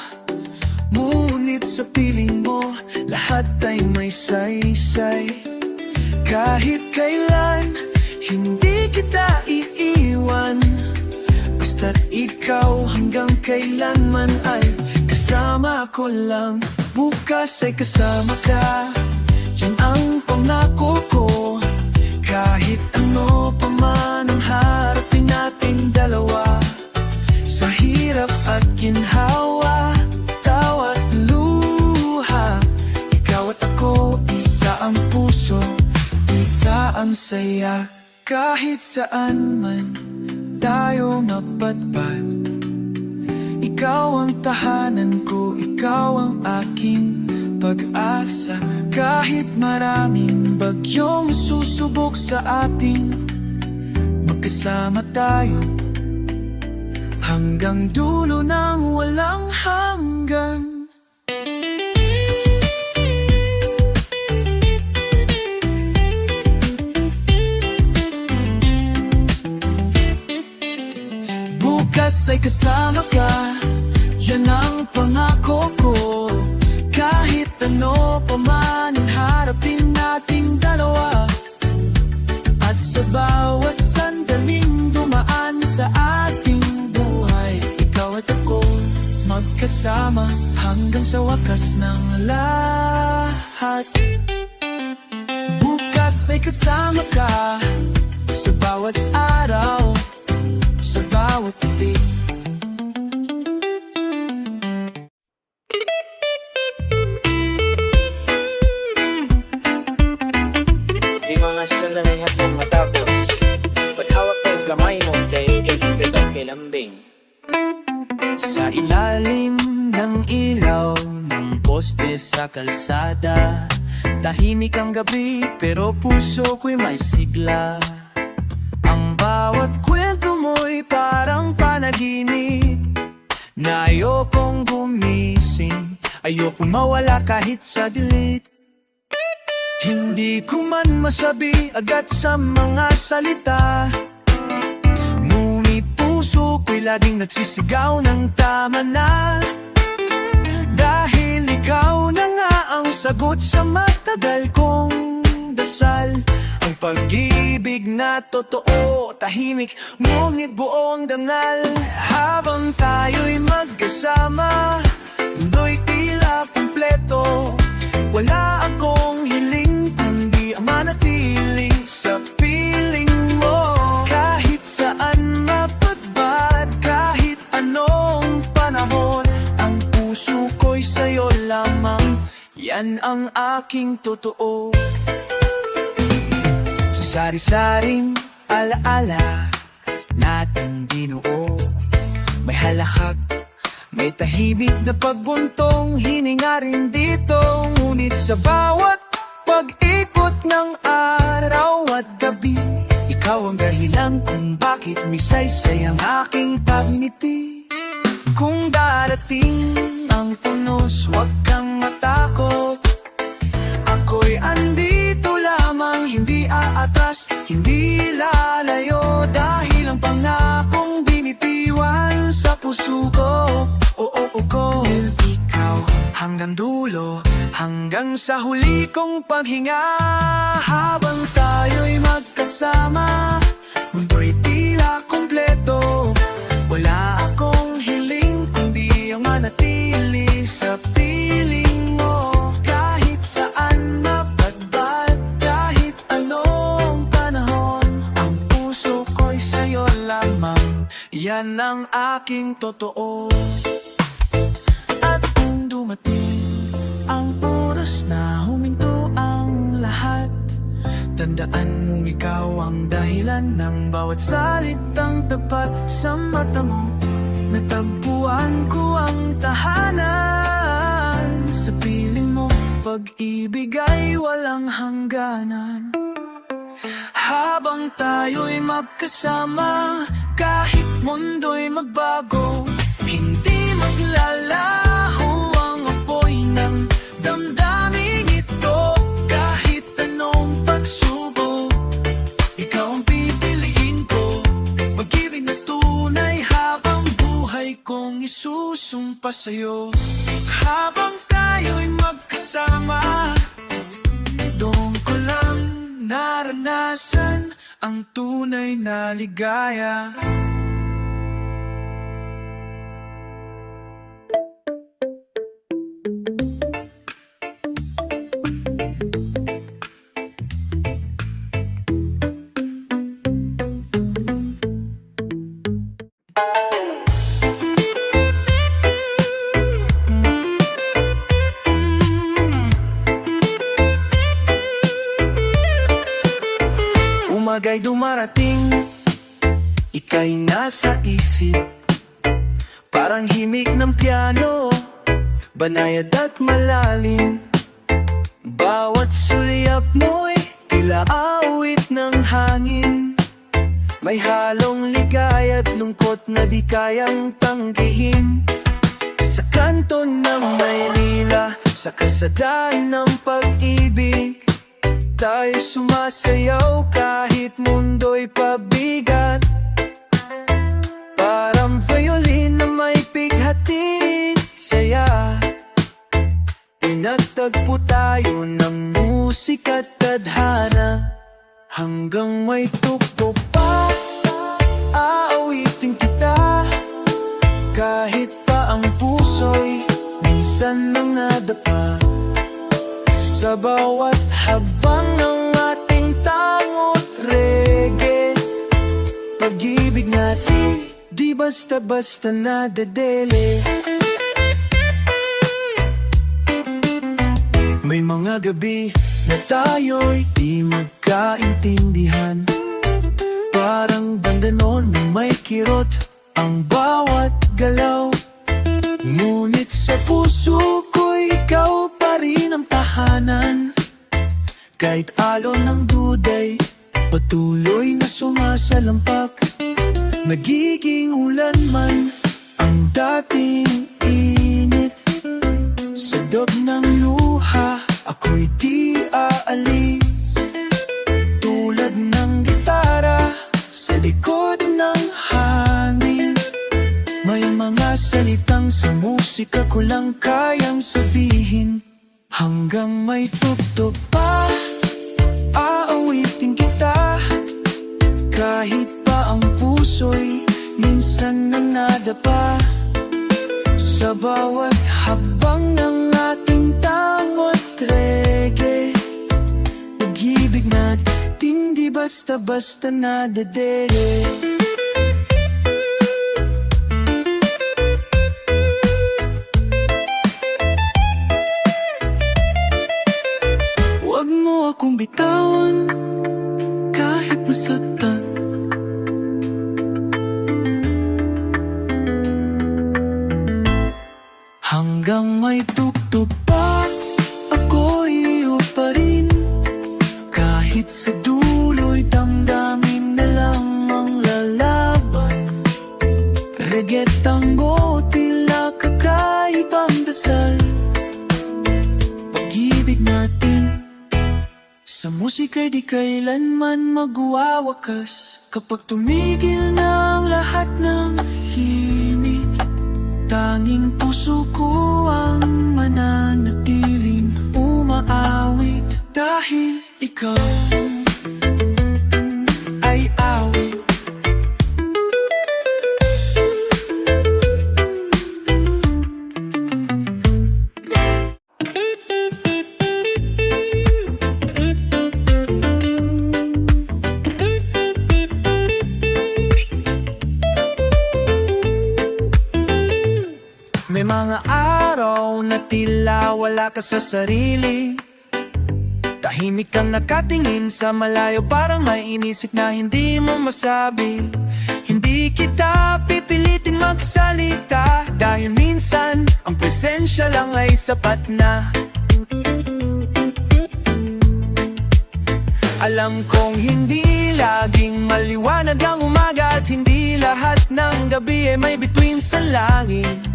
[SPEAKER 1] ngunit sa piling mo, lahat ay may saysay. Kahit kailan, hindi kita iiwan, basta't ikaw hanggang kailanman ay kasama ko lang. Bukas ay kasama ka, yan ang pangako ko. Kahit ano pa man ang harapin nating dalawa, sa hirap at ginhawa, tawa at luha, ikaw at ako, isa ang puso, isa ang saya. Kahit saan man tayo mapadpad, ikaw ang tahanan ko, ikaw ang aking pag-asa. Kahit maraming bagyong susubok sa ating, magkasama tayo hanggang dulo ng walang hanggan. Bukas ay kasama ka, yan ang pangako ko. Kahit ano pa man ang harapin nating dalawa, at sa bawat sandaling dumaan sa ating buhay, ikaw at ako magkasama hanggang sa wakas ng lahat. Bukas ay kasama ka sa bawat araw, sa bawat titik.
[SPEAKER 3] Di mga sandali hapon matapos,
[SPEAKER 1] sa kalsada. Tahimik ang gabi pero puso ko'y may sigla. Ang bawat kwento mo'y parang panaginip na ayokong gumising, ayokong mawala kahit saglit. Hindi ko man masabi agad sa mga salita, ngunit puso ko'y laging nagsisigaw ng tama na. Dahil ikaw na nga ang sagot sa matagal kong dasal. Ang pag-ibig na totoo, tahimik, ngunit buong dangal. Habang tayo'y magkasama, mundo'y tila kumpleto. Wala akong hiling, kundi ang manatili sa piling mo. Kahit saan mapadbad, kahit anong panahon, ang puso ko'y sa'yo lamang, yan ang aking totoo. Sa sari-saring alaala nating binuo, may halakhak, may tahimik na pagbuntong hininga rin dito. Ngunit sa bawat pag-ikot ng araw at gabi, ikaw ang dahilan kung bakit misaysay ang aking pagngiti. Kung darating ang punos, huwag kang matakot. Ako'y andito lamang, hindi aatras, hindi lalayo. Dahil ang pangakong binitiwan sa puso ko, ikaw hanggang dulo, hanggang sa huli kong paghinga. Habang tayo'y magkasama, mundo'y tila kumpleto. Wala akong hiling, kundi ang manatili sa piling mo. Kahit saan mapadbad, kahit anong panahon, ang puso ko'y sa'yo lamang, yan ang aking totoo. At kung dumating ang oras na huminto ang lahat, tandaan mong ikaw ang dahilan ng bawat salitang tapat sa mata mo. Natagpuan ko ang tahanan sa piling mo, pag-ibig ay walang hangganan. Habang tayo'y magkasama, kahit mundo'y magbago, hindi maglalaho ang apoy ng damdaming ito. Kahit anong pagsubok, ikaw ang pipiliin ko. Pag-ibig na tunay habang buhay kong isusumpa sa'yo. Habang tayo'y magkasama, doon ko lang naranasan ang tunay na ligaya. Umaga'y dumarating, ika'y nasa isip, parang himig ng piano, banayad at malalim. Bawat sulyap mo'y tila awit ng hangin, may halong ligaya at lungkot na di kayang tanggihin. Sa kanto ng Maynila, sa kasadaan ng pag-ibig, tayo sumasayaw kahit mundo'y pabigat. Parang violin na may pighatid saya, pinagtagpo tayo ng musika at tadhana. Hanggang may tuktok pa, aawitin kita. Kahit pa ang puso'y minsan nang nadapa, sa bawat habang ng ating tangot reggae. Pag-ibig natin, di basta-basta nadadele. May mga gabi na tayo'y di magkaintindihan, parang banda noon may kirot ang bawat galaw. Ngunit sa puso ko ikaw pa Kahit alon ng duday, patuloy na sumasalampak. Nagiging ulan man ang dating init. Sa dog ng luha, ako'y di aalis. Tulad ng gitara sa likod ng hangin. May mga salitang sa musika ko lang kayang sabihin. Hanggang may tugtog pa, aawitin kita. Kahit pa ang puso'y minsan nanadapa. Sa bawat habang ng ating tango't reggae. Pag-ibig natin di basta-basta nadadere. Huwag mo akong bitawan kahit masaktan. Hanggang may tugtog pa, ako'y iyo pa rin. Kahit sa dulo'y damdamin na lang ang lalaban. Reggae, tango, tila kakaibang dasal. Pag-ibig natin sa musika'y di kailanman magwawakas. Kapag tumigil na ang lahat ng himig, tanging puso ko ang mananatiling umaawit. Dahil ikaw ay awit. May mga araw na tila wala ka sa sarili. Tahimik kang nakatingin sa malayo, parang may inisip na hindi mo masabi. Hindi kita pipilitin magsalita, dahil minsan ang presensya lang ay sapat na. Alam kong hindi laging maliwanag ang umaga, at hindi lahat ng gabi ay may bituin sa langit.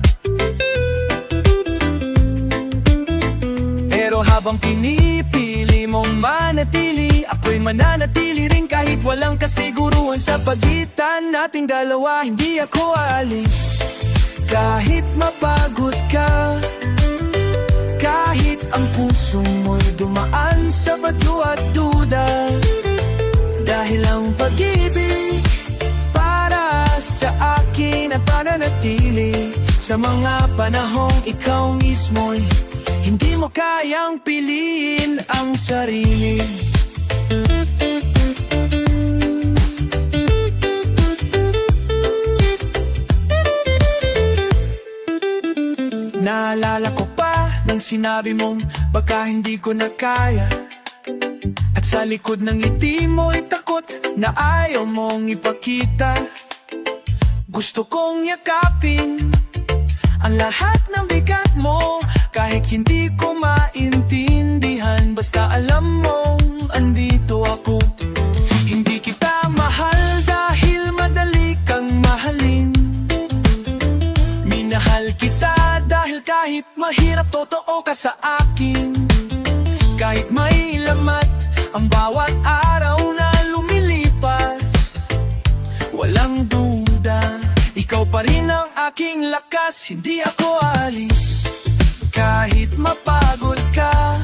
[SPEAKER 1] Pero habang pinipili mong manatili, ako'y mananatili rin kahit walang kasiguruhan sa pagitan nating dalawa. Hindi ako aalis kahit mapagod ka, kahit ang puso mo'y dumaan sa bagyo at duda. Dahil ang pag-ibig para sa akin at pananatili sa mga panahong ikaw mismo'y hindi mo kayang piliin ang sarili. Naalala ko pa nang sinabi mong baka hindi ko na kaya, at sa likod ng ngiti mo'y takot na ayaw mong ipakita. Gusto kong yakapin ang lahat ng bigat mo, kahit hindi ko maintindihan. Basta alam mong andito ako. Hindi kita mahal dahil madali kang mahalin. Minahal kita dahil kahit mahirap, totoo ka sa akin. Kahit may lamat ang bawat araw na lumilipas, walang duda, ikaw pa rin ang aking lakas. Hindi ako alis kahit mapagod ka,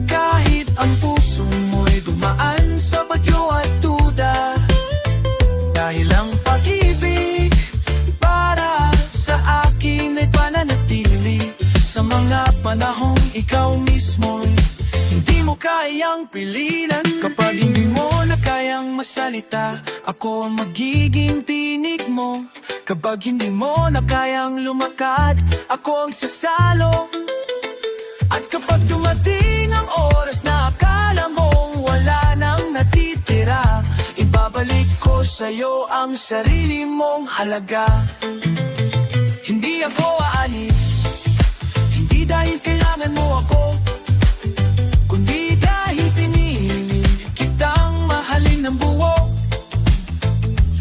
[SPEAKER 1] kahit ang puso mo'y dumaan sa bagyo at duda. Dahil ang pag-ibig para sa akin ay pananatili sa mga panahong ikaw mismo'y hindi mo kayang pilinan. Kapag hindi mo na kayang masalita, ako ang magiging tinig mo. Kapag hindi mo na kayang lumakad, ako ang sasalo. At kapag dumating ang oras na akala mong wala nang natitira, ibabalik ko sa'yo ang sarili mong halaga. Hindi ako aalis, hindi dahil kailangan mo ako, kundi dahil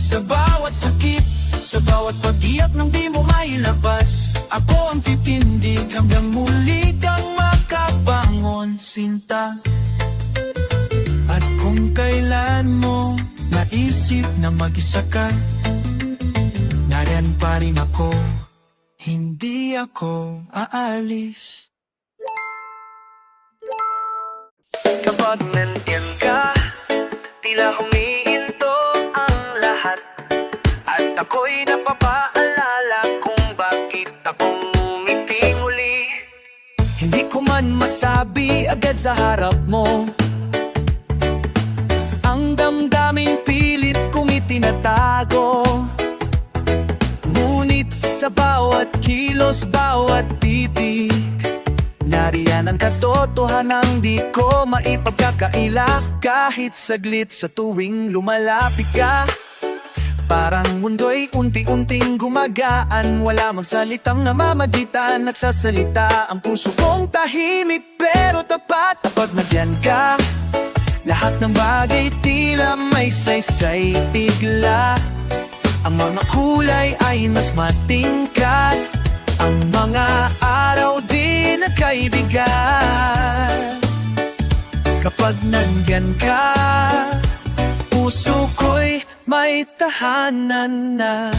[SPEAKER 1] Sa bawat sakit, sa bawat pag-iyak nang di mo mailabas, ako ang titindig hanggang muli kang makabangon, sinta. At kung kailan mo naisip na mag-isa ka, nariyan pa rin ako, hindi ako aalis. Kapag nandiyan ka, tila humihinto ang lahat, at ako'y napapaalala kung bakit ako umiting uli. Hindi ko man masabi agad sa harap mo, ang damdamin pilit kong itinatago. Ngunit sa bawat kilos, bawat titig, nariyan ang katotohanang di ko maipagkakaila. Kahit saglit sa tuwing lumalapit ka, parang mundo'y unti-unting gumagaan. Wala mang salitang namamagitan, nagsasalita ang puso kong tahimik pero tapat. Kapag nandiyan ka, lahat ng bagay tila may saysay bigla. Ang mga kulay ay mas matingkad, ang mga araw di nagkaibigan. Kapag nandyan ka, puso ko'y may tahanan na.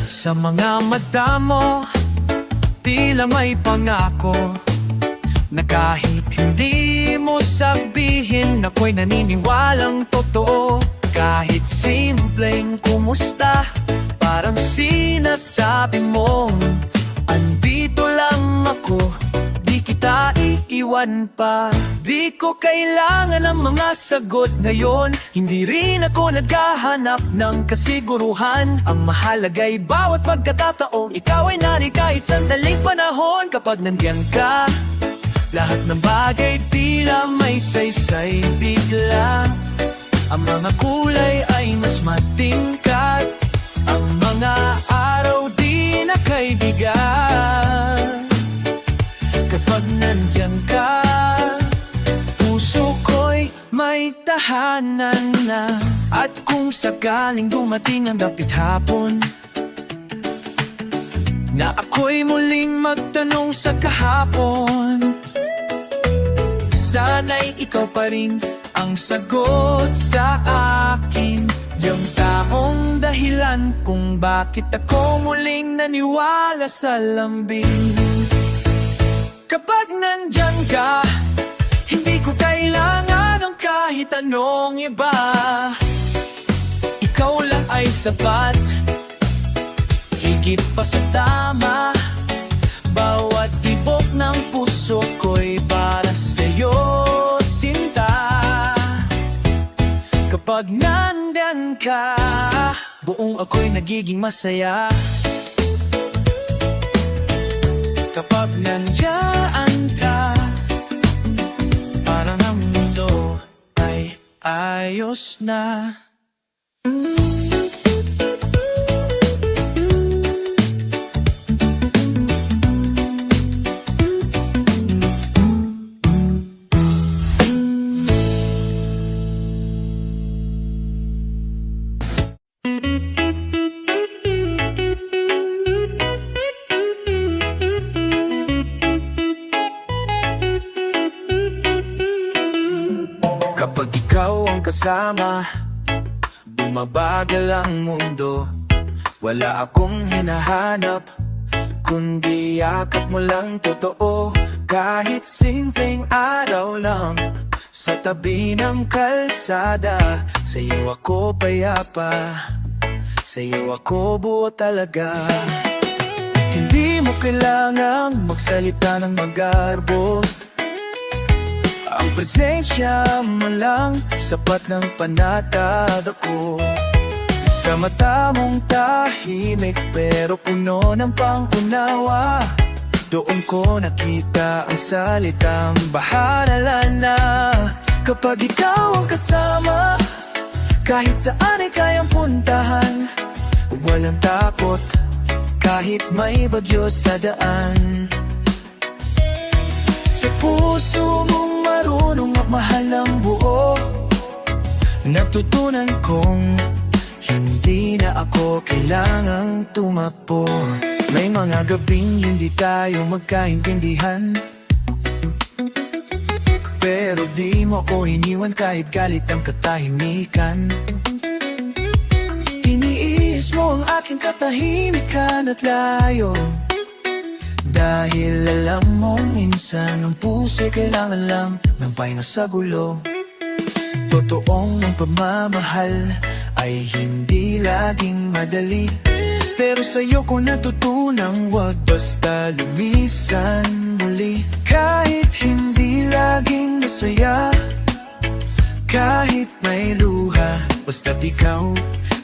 [SPEAKER 1] Sa mga mata mo, tila may pangako, na kahit hindi mo sabihin, ako'y naniniwalang totoo. Kahit simpleng kumusta, parang sinasabi mong andito lang ako, di kita iiwan pa. Di ko kailangan ng mga sagot ngayon, hindi rin ako naghahanap ng kasiguruhan. Ang mahalaga'y bawat pagkakataon, ikaw ay nari kahit sandaling panahon. Kapag nandiyan ka, lahat ng bagay tila may saysay bigla. Ang mga kulay ay mas matingkad, ang mga araw di na kaibigan. Kapag nandyan ka, puso ko'y may tahanan na. At kung sakaling dumating ang dapit hapon, na ako'y muling magtanong sa kahapon, sana'y ikaw pa rin ang sagot sa akin, yung taong dahilan kung bakit ako muling naniwala sa lambing. Kapag nandyan ka, hindi ko kailangan ng kahit anong iba. Ikaw lang ay sapat, higit pa sa tama. Bawat tibok ng puso ko'y para sa'yo, sinta. Kapag nandyan ka, buong ako'y nagiging masaya. Kapag nandyan ka, parang ang mundo ay ayos na. Kapag ikaw ang kasama, bumabagal ang mundo. Wala akong hinahanap, kundi yakap mo lang totoo. Kahit simpleng araw lang, sa tabi ng kalsada, sa'yo ako payapa, sa'yo ako buo talaga. Hindi mo kailangang magsalita ng magarbo, ang presensya mo lang sapat ng panatag ako. Sa mata mong tahimik pero puno ng pangunawa, doon ko nakita ang salitang bahala na. Kapag ikaw ang kasama, kahit saan ay kayang puntahan, walang takot kahit may bagyo sa daan. Sa puso mong marunong magmahal ng buo, natutunan kong Hindi na ako kailangang tumakbo. May mga gabing hindi tayo magkaintindihan, pero di mo ako iniwan kahit galit ang katahimikan. Tiniis mo ang aking katahimikan at layo, dahil alam mong minsan ang puso'y kailangan lang ng pahinga sa gulo. Totoong ang pagmamahal ay hindi laging madali, pero sa'yo ko natutunang wag basta lumisan muli. Kahit hindi laging masaya, kahit may luha, basta't ikaw,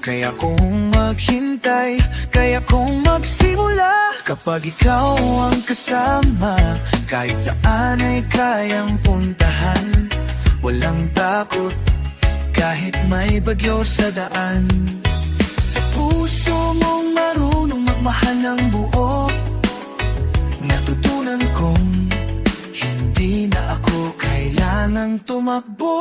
[SPEAKER 1] kaya kong maghintay, kaya kong magsimula. Kapag ikaw ang kasama, kahit saan ay kayang puntahan. Walang takot, kahit may bagyo sa daan. Sa puso mong marunong magmahal ng buo, natutunan kong hindi na ako kailangang tumakbo.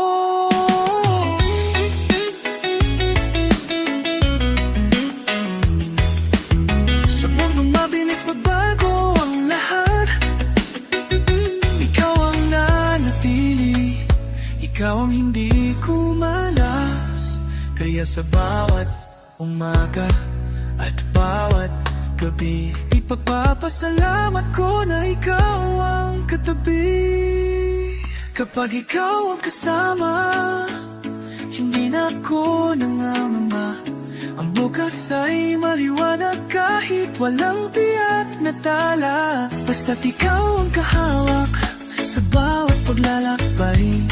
[SPEAKER 1] Sa mundong mabilis magbago ang lahat, ikaw ang nanatili, ikaw ang hindi kumalas. Kaya sa bawat umaga at bawat gabi, ipagpapasalamat ko na ikaw ang katabi. Kapag ikaw ang kasama, hindi na ako nangangamba. Ang bukas ay maliwanag kahit walang tiyak na tala. Basta't ikaw ang kahawak sa bawat paglalakbay,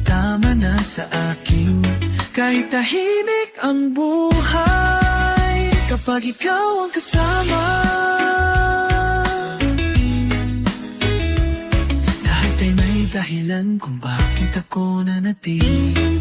[SPEAKER 1] tama na sa akin kahit tahimik ang buhay. Kapag ikaw ang kasama, lahat ay may dahilan kung bakit ako nanatili.